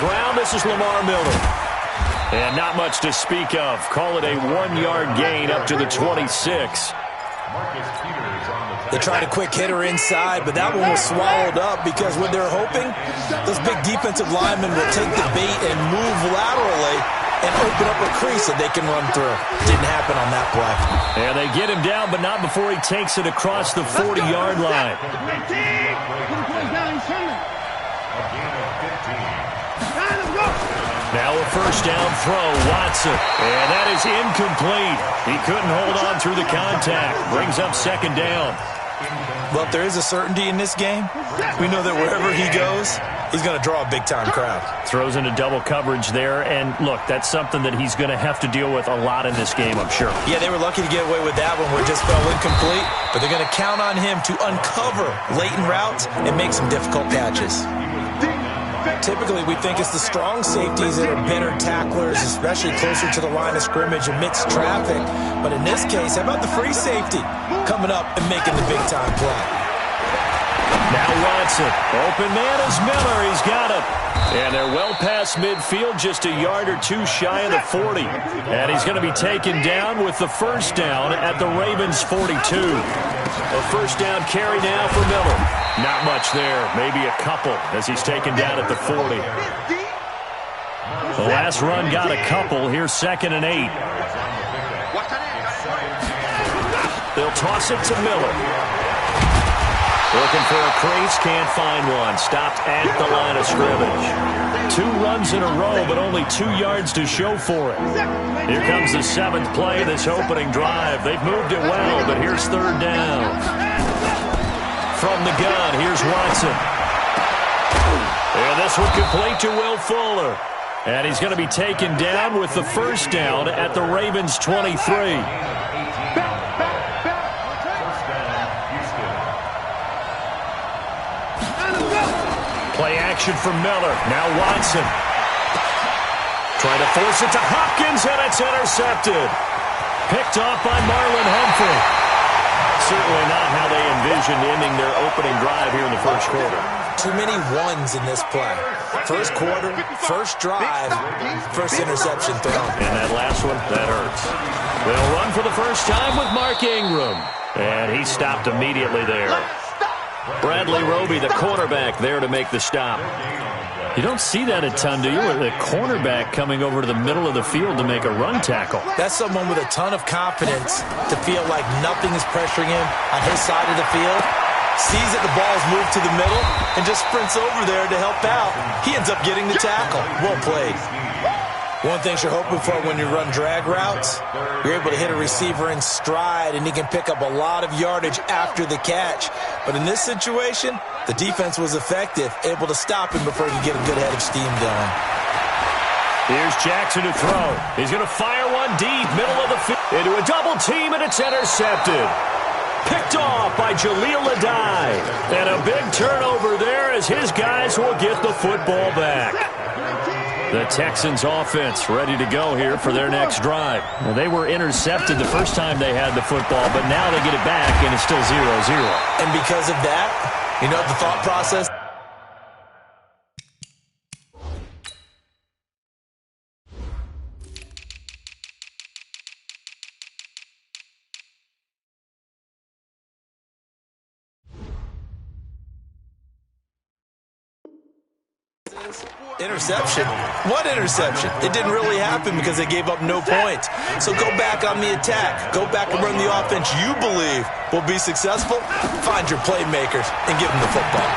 ground. This is Lamar Miller. And not much to speak of. Call it a 1-yard gain up to the 26. They tried a quick hitter inside, but that one was swallowed up because what they're hoping, those big defensive linemen will take the bait and move laterally and open up a crease that they can run through. Didn't happen on that play. And they get him down, but not before he takes it across the 40-yard line. Now a first down throw, Watson. And that is incomplete. He couldn't hold on through the contact. Brings up second down. Well, if there is a certainty in this game, we know that wherever he goes, he's going to draw a big-time crowd. Throws into double coverage there. And, look, that's something that he's going to have to deal with a lot in this game, I'm sure. Yeah, they were lucky to get away with that one where it just fell incomplete. But they're going to count on him to uncover latent routes and make some difficult catches. Typically, we think it's the strong safeties that are better tacklers, especially closer to the line of scrimmage amidst traffic. But in this case, how about the free safety coming up and making the big-time play? Now Watson. Open man is Miller. He's got it. And they're well past midfield, just a yard or two shy of the 40. And he's going to be taken down with the first down at the Ravens' 42. A first down carry now for Miller. Not much there, maybe a couple as he's taken down at the 40. The last run got a couple. Here's 2nd and 8. They'll toss it to Miller. Looking for a crease, can't find one. Stopped at the line of scrimmage. 2 runs in a row, but only 2 yards to show for it. Here comes the 7th play of this opening drive. They've moved it well, but here's 3rd down. From the gun, here's Watson. And this one complete to Will Fuller. And he's going to be taken down with the first down at the Ravens' 23. Play action from Miller. Now Watson. Trying to force it to Hopkins, and it's intercepted. Picked off by Marlon Humphrey. Certainly not how they envisioned ending their opening drive here in the first quarter. Too many ones in this play. First quarter, first drive, first interception thrown. And that last one, that hurts. They'll run for the first time with Mark Ingram. And he stopped immediately there. Bradley Roby, the quarterback, there to make the stop. You don't see that a ton, do you? With a cornerback coming over to the middle of the field to make a run tackle. That's someone with a ton of confidence to feel like nothing is pressuring him on his side of the field. Sees that the ball's moved to the middle and just sprints over there to help out. He ends up getting the tackle. Well played. One thing you're hoping for when you run drag routes, you're able to hit a receiver in stride and he can pick up a lot of yardage after the catch. But in this situation, the defense was effective, able to stop him before he could get a good head of steam going. Here's Jackson to throw. He's going to fire one deep, middle of the field, into a double team, and it's intercepted. Picked off by Jaleel Adai. And a big turnover there as his guys will get the football back. The Texans offense ready to go here for their next drive. Well, they were intercepted the first time they had the football, but now they get it back, and it's still 0-0. And because of that, you know the thought process? Interception? What interception? It didn't really happen because they gave up no points. So go back on the attack. Go back and run the offense you believe will be successful. Find your playmakers and give them the football.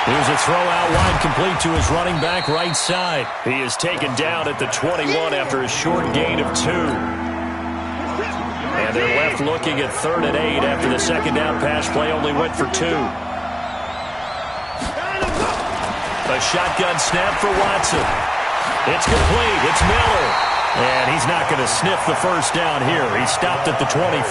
Here's a throw out wide complete to his running back right side. He is taken down at the 21 after a short gain of 2. And they're left looking at 3rd and 8 after the second down pass play only went for 2. A shotgun snap for Watson. It's complete. It's Miller. And he's not going to sniff the first down here. He stopped at the 25.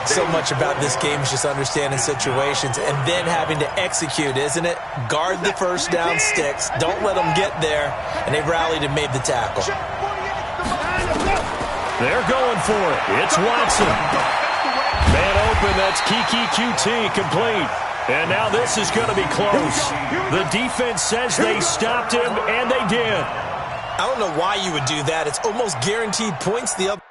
So much about this game is just understanding situations and then having to execute, isn't it? Guard the first down sticks. Don't let them get there. And they rallied and made the tackle. They're going for it. It's Watson. Man open. That's Kiki QT complete. And now this is going to be close. The defense says they stopped him, and they did. I don't know why you would do that. It's almost guaranteed points the other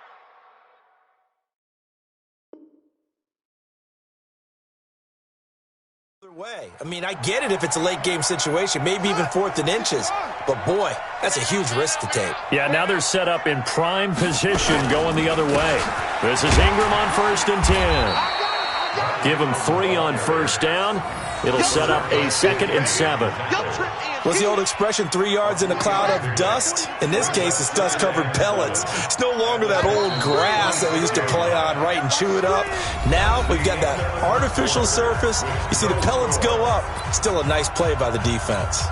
way. I mean, I get it if it's a late-game situation, maybe even 4th and inches. But, boy, that's a huge risk to take. Yeah, now they're set up in prime position going the other way. This is Ingram on 1st and 10. Give him 3 on 1st down. It'll set up a 2nd and 7. What's the old expression, 3 yards in a cloud of dust? In this case, it's dust-covered pellets. It's no longer that old grass that we used to play on, right, and chew it up. Now we've got that artificial surface. You see the pellets go up. Still a nice play by the defense.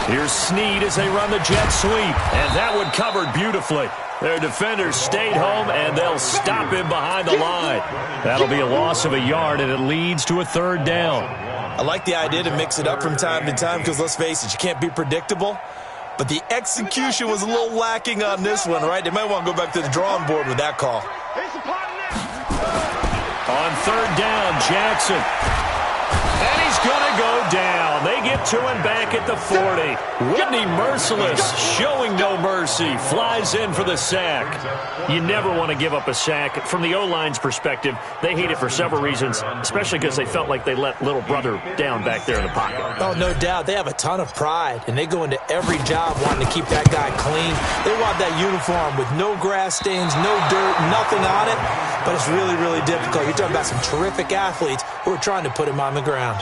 Here's Snead as they run the jet sweep, and that one covered beautifully. Their defenders stayed home, and they'll stop him behind the line. That'll be a loss of a yard, and it leads to a 3rd down. I like the idea to mix it up from time to time because, let's face it, you can't be predictable. But the execution was a little lacking on this one, right? They might want to go back to the drawing board with that call. On 3rd down, Jackson. And he's going to go down. They get to him back at the 40. Whitney Merciless, showing no mercy, flies in for the sack. You never want to give up a sack. From the O-line's perspective, they hate it for several reasons, especially because they felt like they let little brother down back there in the pocket. Oh, no doubt. They have a ton of pride, and they go into every job wanting to keep that guy clean. They want that uniform with no grass stains, no dirt, nothing on it. But it's really, really difficult. You're talking about some terrific athletes who are trying to put him on the ground.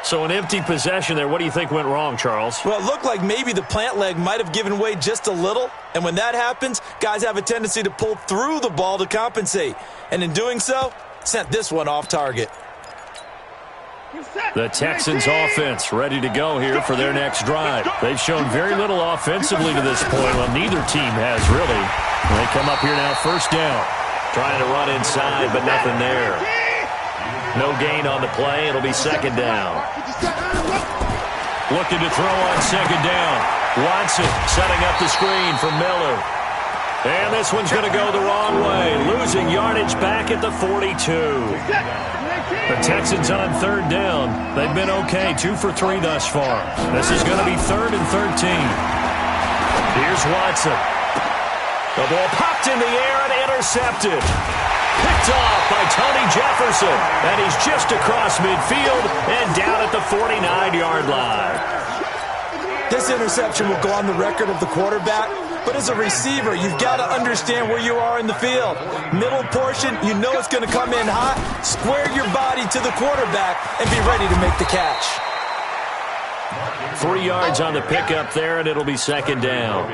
So an empty possession there. What do you think went wrong, Charles? Well, it looked like maybe the plant leg might have given way just a little. And when that happens, guys have a tendency to pull through the ball to compensate. And in doing so, sent this one off target. The Texans offense ready to go here for their next drive. They've shown very little offensively to this point. Well, neither team has really. They come up here now 1st down. Trying to run inside, but nothing there. No gain on the play. It'll be 2nd down. Looking to throw on 2nd down. Watson setting up the screen for Miller. And this one's going to go the wrong way. Losing yardage back at the 42. The Texans on 3rd down. They've been okay. 2 for 3 thus far. This is going to be 3rd and 13. Here's Watson. The ball popped in the air and intercepted. Picked off by Tony Jefferson. And he's just across midfield and down at the 49-yard line. This interception will go on the record of the quarterback. But as a receiver, you've got to understand where you are in the field. Middle portion, you know it's going to come in hot. Square your body to the quarterback and be ready to make the catch. 3 yards on the pickup there, and it'll be 2nd down.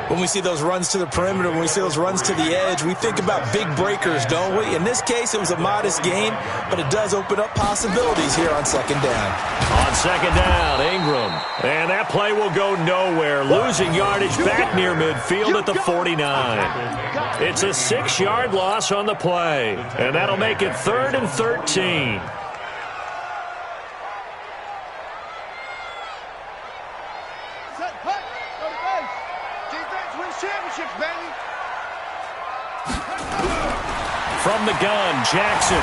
When we see those runs to the perimeter, when we see those runs to the edge, we think about big breakers, don't we? In this case, it was a modest gain, but it does open up possibilities here on 2nd down. On 2nd down, Ingram. And that play will go nowhere. Losing yardage back near midfield at the 49. It's a 6-yard loss on the play. And that'll make it 3rd and 13. From the gun, Jackson.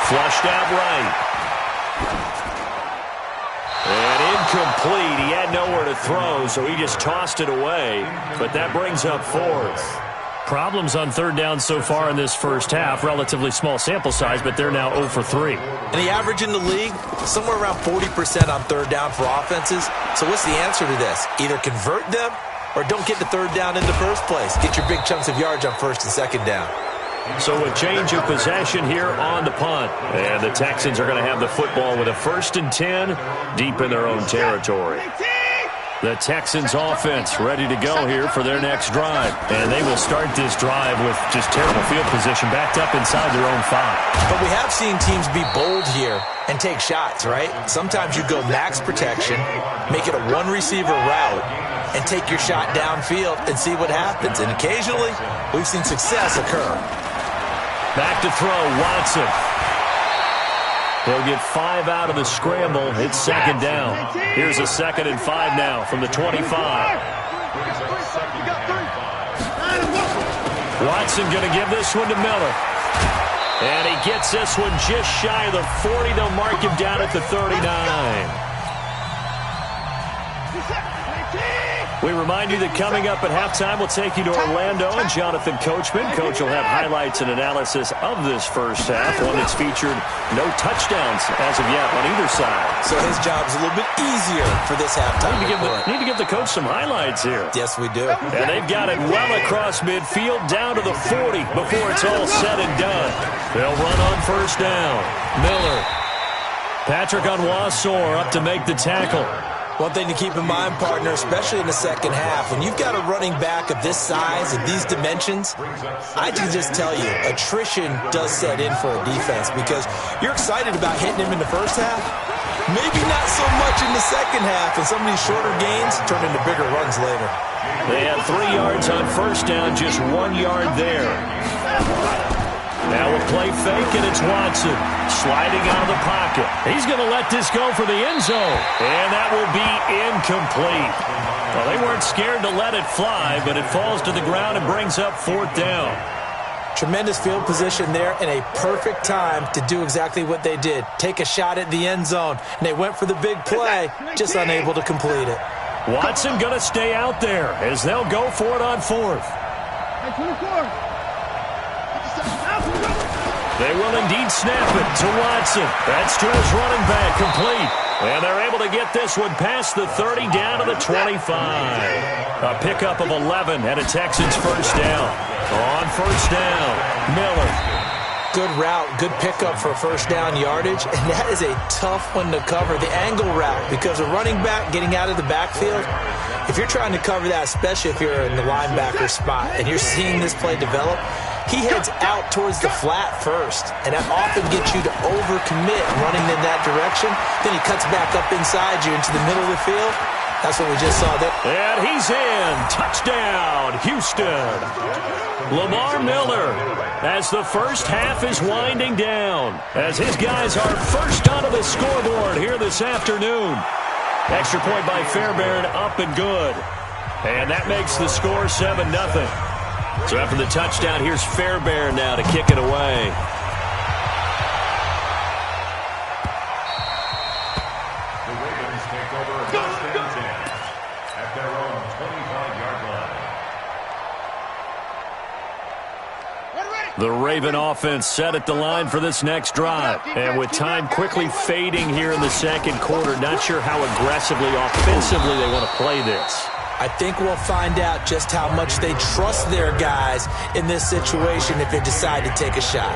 Flushed out right. And incomplete. He had nowhere to throw, so he just tossed it away. But that brings up 4th. Problems on 3rd down so far in this first half. Relatively small sample size, but they're now 0 for 3. And the average in the league, somewhere around 40% on 3rd down for offenses. So what's the answer to this? Either convert them or don't get the 3rd down in the first place. Get your big chunks of yards on 1st and 2nd down. So a change of possession here on the punt. And the Texans are going to have the football with a 1st and 10 deep in their own territory. The Texans offense ready to go here for their next drive. And they will start this drive with just terrible field position backed up inside their own 5. But we have seen teams be bold here and take shots, right? Sometimes you go max protection, make it a one-receiver route, and take your shot downfield and see what happens. And occasionally, we've seen success occur. Back to throw, Watson. He'll get 5 out of the scramble. It's second down. Here's a 2nd and 5 now from the 25. Watson going to give this one to Miller. And he gets this one just shy of the 40. They'll mark him down at the 39. We remind you that coming up at halftime, we'll take you to Orlando and Jonathan Coachman. Coach will have highlights and analysis of this first half, one that's featured no touchdowns as of yet on either side. So his job's a little bit easier for this halftime. Need to give the coach some highlights here. Yes, we do. And they've got it well across midfield, down to the 40 before it's all said and done. They'll run on first down. Miller. Patrick Onwuasor up to make the tackle. One thing to keep in mind, partner, especially in the second half, when you've got a running back of this size, of these dimensions, I can just tell you, attrition does set in for a defense because you're excited about hitting him in the first half. Maybe not so much in the second half, and some of these shorter gains turn into bigger runs later. They had 3 yards on first down, just 1 yard there. Now a play fake, and it's Watson sliding out of the pocket. He's going to let this go for the end zone, and that will be incomplete. Well, they weren't scared to let it fly, but it falls to the ground and brings up 4th down. Tremendous field position there and a perfect time to do exactly what they did. Take a shot at the end zone, and they went for the big play, just unable to complete it. Watson going to stay out there as they'll go for it on 4th. They will indeed snap it to Watson. That's to his running back, complete. And they're able to get this one past the 30 down to the 25. A pickup of 11 and a Texans first down. On first down, Miller. Good route, good pickup for first down yardage, and that is a tough one to cover, the angle route, because a running back getting out of the backfield, if you're trying to cover that, especially if you're in the linebacker spot and you're seeing this play develop, he heads out towards the flat first, and that often gets you to overcommit running in that direction. Then he cuts back up inside you into the middle of the field. That's what we just saw there. And he's in. Touchdown, Houston. Lamar Miller, as the first half is winding down, as his guys are first onto the scoreboard here this afternoon. Extra point by Fairbairn, up and good. And that makes the score 7-0. So after the touchdown, here's Fairbairn now to kick it away. The Ravens take over first and 10 at their own 25-yard line. The Raven offense set at the line for this next drive. And with time quickly fading here in the second quarter, not sure how aggressively, offensively they want to play this. I think we'll find out just how much they trust their guys in this situation if they decide to take a shot.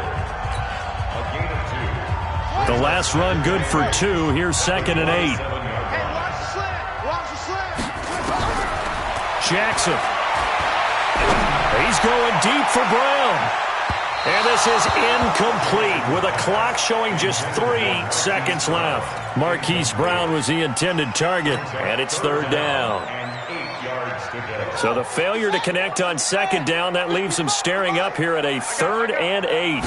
The last run good for 2. Here's 2nd and 8. Jackson. He's going deep for Brown. And this is incomplete with a clock showing just 3 seconds left. Marquise Brown was the intended target, and it's 3rd down. So the failure to connect on 2nd down, that leaves him staring up here at a 3rd and 8.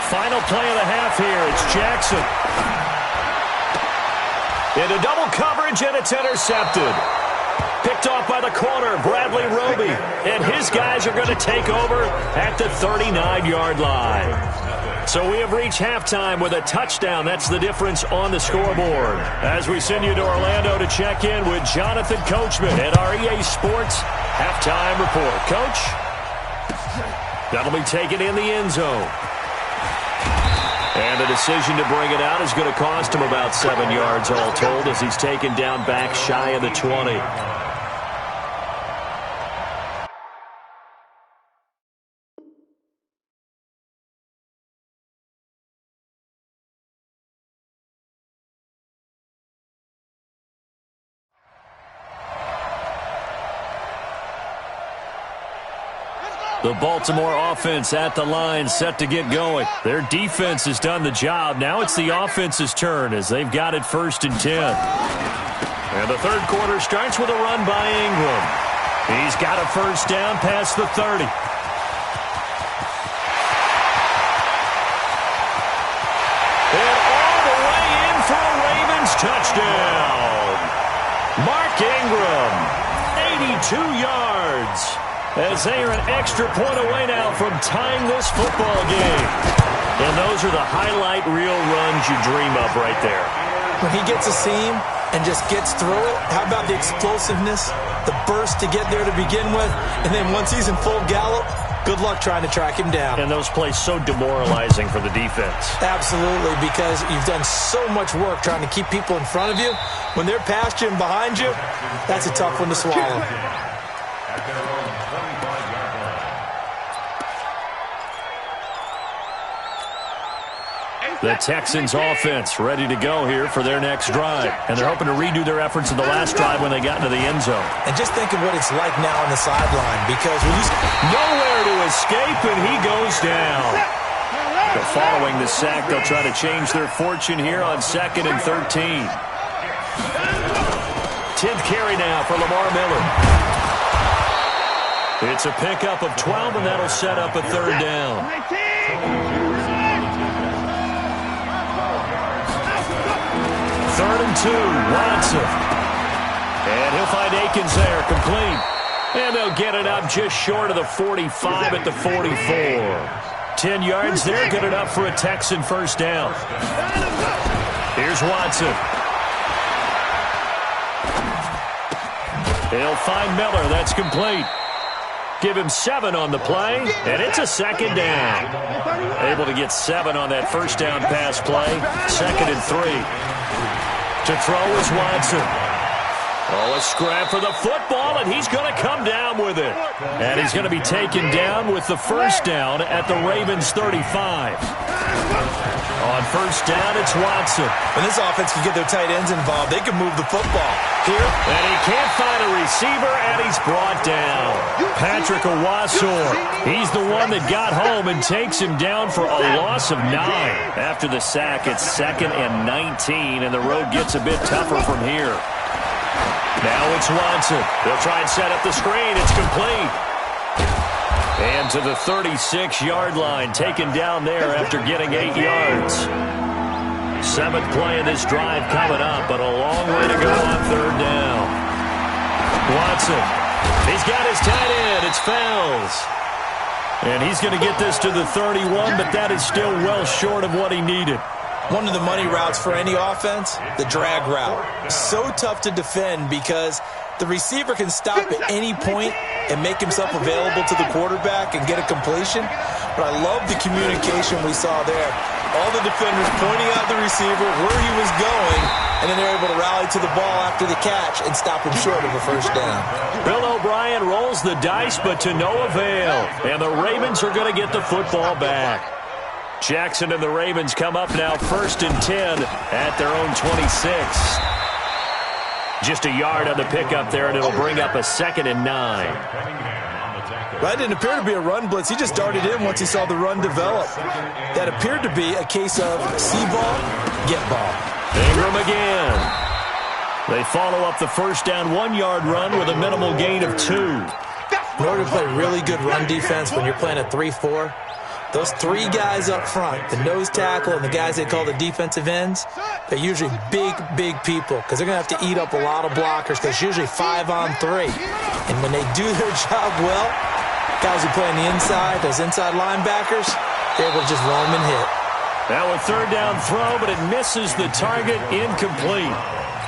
Final play of the half here. It's Jackson. Into double coverage, and it's intercepted. Picked off by the corner, Bradley Roby. And his guys are going to take over at the 39-yard line. So we have reached halftime with a touchdown. That's the difference on the scoreboard. As we send you to Orlando to check in with Jonathan Coachman at our EA Sports Halftime Report. Coach, that'll be taken in the end zone. And the decision to bring it out is going to cost him about 7 yards all told as he's taken down back shy of the 20. The Baltimore offense at the line, set to get going. Their defense has done the job. Now it's the offense's turn as they've got it 1st and 10. And the third quarter starts with a run by Ingram. He's got a first down past the 30. Mark Ingram, 82 yards, as they are an extra point away now from tying this football game. And those are the highlight reel runs you dream of right there. When he gets a seam and just gets through it, how about the explosiveness, the burst to get there to begin with, and then once he's in full gallop, good luck trying to track him down. And those plays so demoralizing for the defense. Absolutely, because you've done so much work trying to keep people in front of you. When they're past you and behind you, that's a tough one to swallow. The Texans offense ready to go here for their next drive. And they're hoping to redo their efforts in the last drive when they got into the end zone. And just think of what it's like now on the sideline, because when you nowhere to escape, and he goes down. But following the sack, they'll try to change their fortune here on 2nd and 13. 10th carry now for Lamar Miller. It's a pickup of 12, and that'll set up a 3rd down. 3rd and 2, Watson. And he'll find Akins there, complete. And they'll get it up just short of the 45 at the 44. 10 yards there, good enough for a Texan 1st down. Here's Watson. He'll find Miller, that's complete. Give him 7 on the play, and it's a 2nd down. Able to get 7 on that 1st down pass play. 2nd and 3. To throw is Watson. Oh, a scrap for the football, and he's going to come down with it. And he's going to be taken down with the 1st down at the Ravens' 35. On 1st down, it's Watson. When this offense can get their tight ends involved, they can move the football. Here. And he can't find a receiver, and he's brought down. Patrick Owasor. He's the one that got home and takes him down for a loss of 9. After the sack, it's 2nd and 19, and the road gets a bit tougher from here. Now it's Watson. They'll try and set up the screen. It's complete. And to the 36-yard line, taken down there after getting 8 yards. 7th play of this drive coming up, but a long way to go on 3rd down. Watson. He's got his tight end. It's Fells. And he's going to get this to the 31, but that is still well short of what he needed. One of the money routes for any offense, the drag route. So tough to defend because the receiver can stop at any point and make himself available to the quarterback and get a completion. But I love the communication we saw there. All the defenders pointing out the receiver, where he was going, and then they're able to rally to the ball after the catch and stop him short of a 1st down. Bill O'Brien rolls the dice, but to no avail. And the Ravens are going to get the football back. Jackson and the Ravens come up now 1st and 10 at their own 26. Just a yard on the pickup there, and it'll bring up a 2nd and 9. That didn't appear to be a run blitz. He just darted in once he saw the run develop. That appeared to be a case of see ball, get ball. Ingram again. They follow up the 1st down 1-yard run with a minimal gain of 2. In order to play really good run defense when you're playing a 3-4, those 3 guys up front, the nose tackle and the guys they call the defensive ends, they're usually big, big people because they're going to have to eat up a lot of blockers because it's usually 5 on 3. And when they do their job well, guys who play on the inside, those inside linebackers, they're able to just roam and hit. Now a 3rd down throw, but it misses the target, incomplete.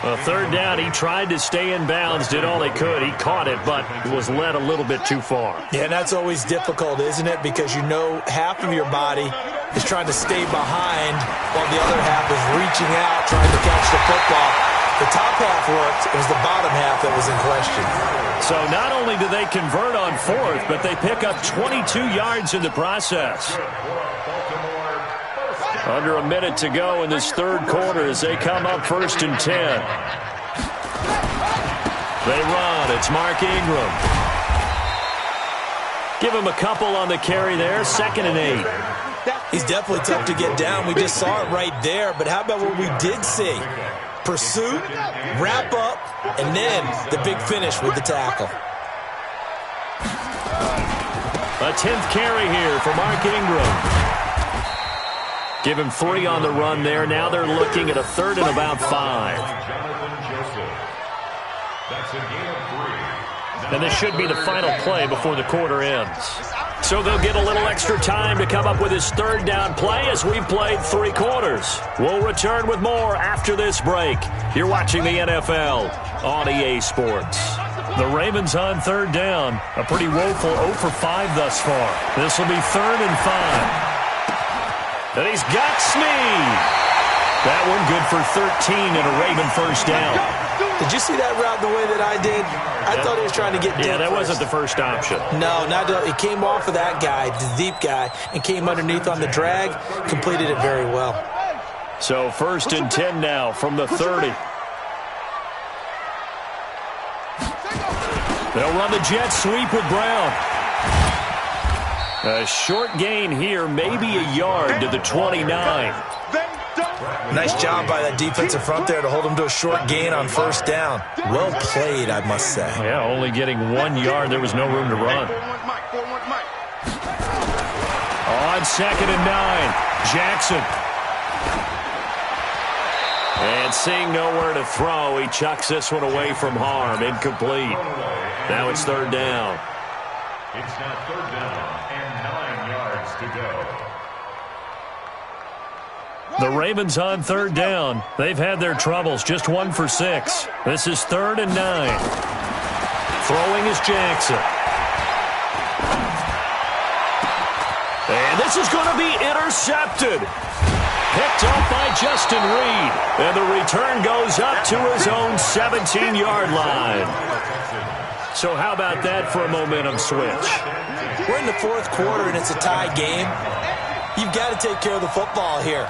A 3rd down, he tried to stay in bounds, did all he could. He caught it, but was led a little bit too far. Yeah, and that's always difficult, isn't it? Because you know half of your body is trying to stay behind while the other half is reaching out, trying to catch the football. The top half worked. It was the bottom half that was in question. So not only do they convert on 4th, but they pick up 22 yards in the process. Under a minute to go in this 3rd quarter as they come up 1st and 10. They run. It's Mark Ingram. Give him a couple on the carry there. 2nd and 8. He's definitely tough to get down. We just saw it right there. But how about what we did see? Pursuit, wrap up, and then the big finish with the tackle. A 10th carry here for Mark Ingram. Give him 3 on the run there. Now they're looking at a 3rd and about 5. That's a gain of 3. And this should be the final play before the quarter ends. So they'll get a little extra time to come up with his third down play as we've played 3 quarters. We'll return with more after this break. You're watching the NFL on EA Sports. The Ravens on third down. A pretty woeful 0 for 5 thus far. This will be 3rd and 5. And he's got Snead. That one good for 13 and a Raven first down. Did you see that route the way that I did? I thought he was trying to get deep. Yeah, that first. wasn't the first option. No, it came off of that guy, the deep guy, and came underneath on the drag. Completed it very well. So 1st and 10 now from the 30. They'll run the jet sweep with Brown. A short gain here, maybe a yard to the 29. Nice job by that defensive front there to hold him to a short gain on first down. Well played, I must say. Yeah, only getting 1 yard. There was no room to run. On 2nd and 9, Jackson. And seeing nowhere to throw, he chucks this one away from harm. Incomplete. Now it's 3rd down. It's now 3rd down and 9 yards to go. The Ravens on 3rd down. They've had their troubles. Just 1 for 6. This is 3rd and 9. Throwing is Jackson. And this is going to be intercepted. Picked up by Justin Reed. And the return goes up to his own 17-yard line. So how about that for a momentum switch? We're in the 4th quarter, and it's a tie game. You've got to take care of the football here.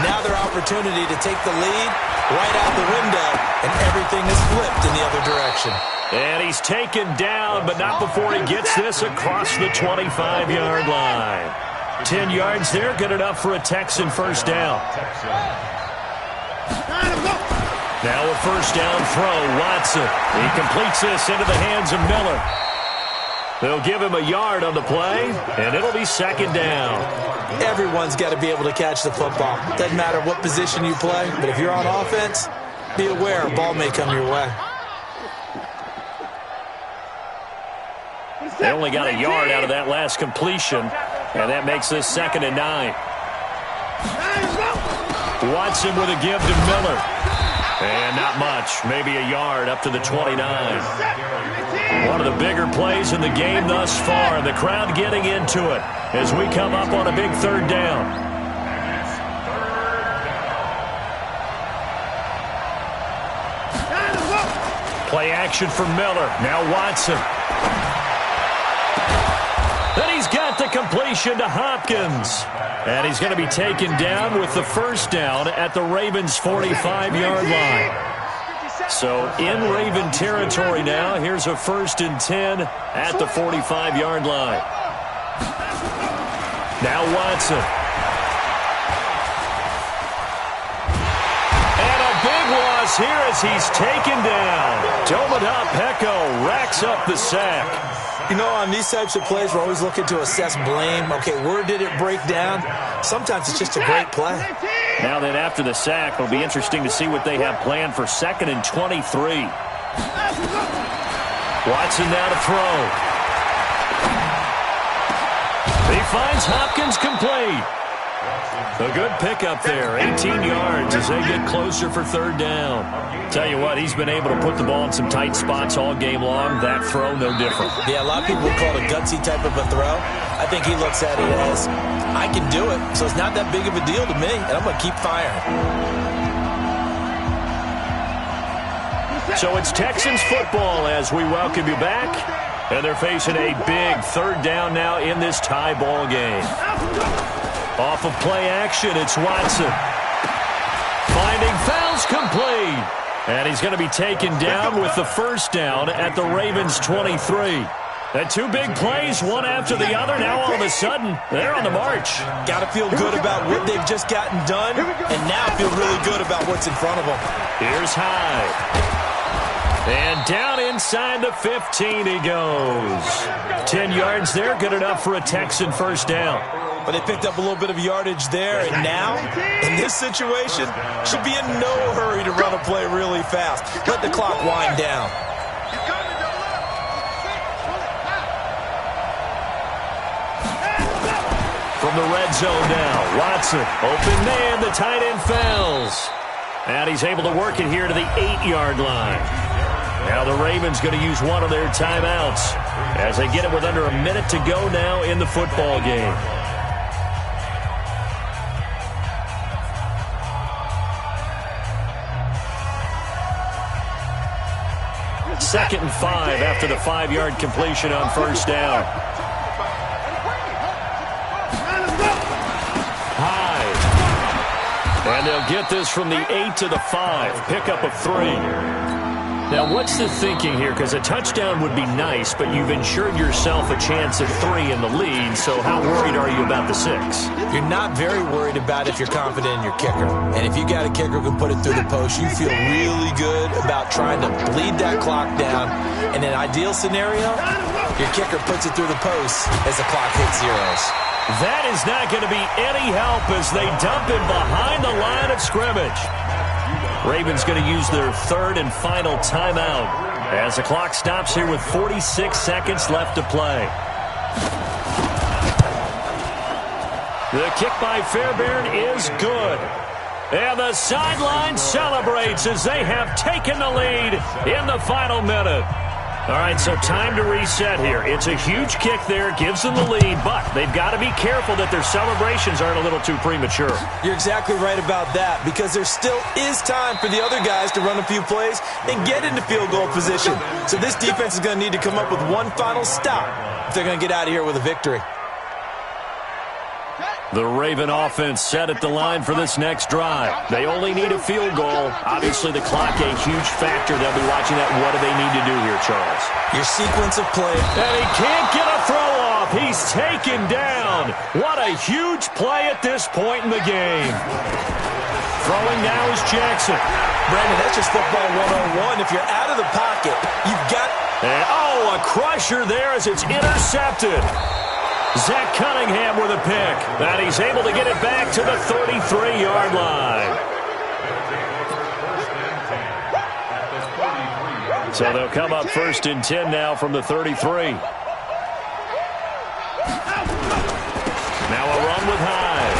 Now their opportunity to take the lead right out the window, and everything is flipped in the other direction. And he's taken down, but not before he gets this across the 25-yard line. 10 yards there, good enough for a Texan first down. Now a first down throw, Watson. He completes this into the hands of Miller. They'll give him a yard on the play, and it'll be 2nd down. Everyone's got to be able to catch the football. Doesn't matter what position you play, but if you're on offense, be aware a ball may come your way. They only got a yard out of that last completion, and that makes this 2nd and 9. Watson with a give to Miller. And not much, maybe a yard up to the 29. One of the bigger plays in the game thus far, and the crowd getting into it as we come up on a big 3rd down. Play action for Miller. Now Watson. Then he's got the completion to Hopkins. And he's going to be taken down with the first down at the Ravens' 45-yard line. So in Raven territory now, here's a 1st and 10 at the 45-yard line. Now Watson. And a big loss here as he's taken down. Dominic Pecco racks up the sack. You know, on these types of plays, we're always looking to assess blame. Okay, where did it break down? Sometimes it's just a great play. Now then, after the sack, it'll be interesting to see what they have planned for 2nd and 23. Watson now to throw. He finds Hopkins complete. A good pickup there, 18 yards as they get closer for 3rd down. Tell you what, he's been able to put the ball in some tight spots all game long. That throw, no different. Yeah, a lot of people would call it a gutsy type of a throw. I think he looks at it as, I can do it, so it's not that big of a deal to me, and I'm going to keep firing. So it's Texans football as we welcome you back. And they're facing a big 3rd down now in this tie ball game. Off of play action, it's Watson. Finding fouls complete. And he's going to be taken down with the first down at the Ravens' 23. And 2 big plays, one after the other. Now all of a sudden, they're on the march. Got to feel good about what they've just gotten done, and now feel really good about what's in front of them. Here's Hyde. And down inside the 15 he goes. 10 yards there, good enough for a Texan first down. But they picked up a little bit of yardage there, and now, in this situation, should be in no hurry to run a play really fast. Let the clock wind down. From the red zone now, Watson, open man, the tight end fails. And he's able to work it here to the 8-yard line. Now the Ravens going to use one of their timeouts as they get it with under a minute to go now in the football game. Second and 5 after the 5-yard completion on first down. And they'll get this from the 8 to the 5. Pickup of 3. Now, what's the thinking here? Because a touchdown would be nice, but you've ensured yourself a chance at 3 in the lead, so how worried are you about the 6? You're not very worried about if you're confident in your kicker. And if you got a kicker who can put it through the post, you feel really good about trying to bleed that clock down. In an ideal scenario, your kicker puts it through the post as the clock hits zeros. That is not going to be any help as they dump him behind the line of scrimmage. Ravens going to use their third and final timeout as the clock stops here with 46 seconds left to play. The kick by Fairbairn is good. And the sideline celebrates as they have taken the lead in the final minute. All right, so time to reset here. It's a huge kick there, gives them the lead, but they've got to be careful that their celebrations aren't a little too premature. You're exactly right about that, because there still is time for the other guys to run a few plays and get into field goal position. So this defense is going to need to come up with one final stop if they're going to get out of here with a victory. The Raven offense set at the line for this next drive. They only need a field goal. Obviously, the clock a huge factor. They'll be watching that. What do they need to do here, Charles? Your sequence of play. And he can't get a throw off. He's taken down. What a huge play at this point in the game. Throwing now is Jackson. Brandon, that's just football 101. If you're out of the pocket, you've got... And, oh, a crusher there as it's intercepted. Zach Cunningham with a pick. And he's able to get it back to the 33-yard line. So they'll come up first and 10 now from the 33. Now a run with Hyde.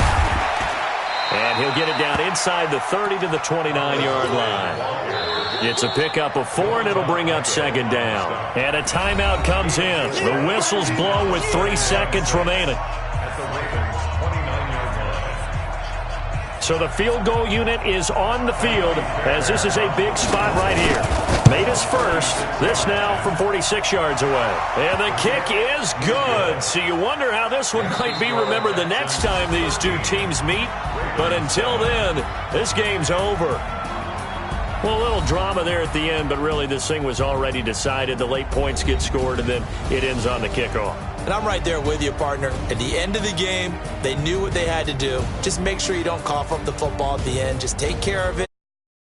And he'll get it down inside the 30 to the 29-yard line. It's a pickup of 4, and it'll bring up second down. And a timeout comes in. The whistles blow with 3 seconds remaining. So the field goal unit is on the field as this is a big spot right here. Made his first. This now from 46 yards away. And the kick is good. So you wonder how this one might be remembered the next time these two teams meet. But until then, this game's over. Well, a little drama there at the end, but really this thing was already decided. The late points get scored, and then it ends on the kickoff. And I'm right there with you, partner. At the end of the game, they knew what they had to do. Just make sure you don't cough up the football at the end. Just take care of it.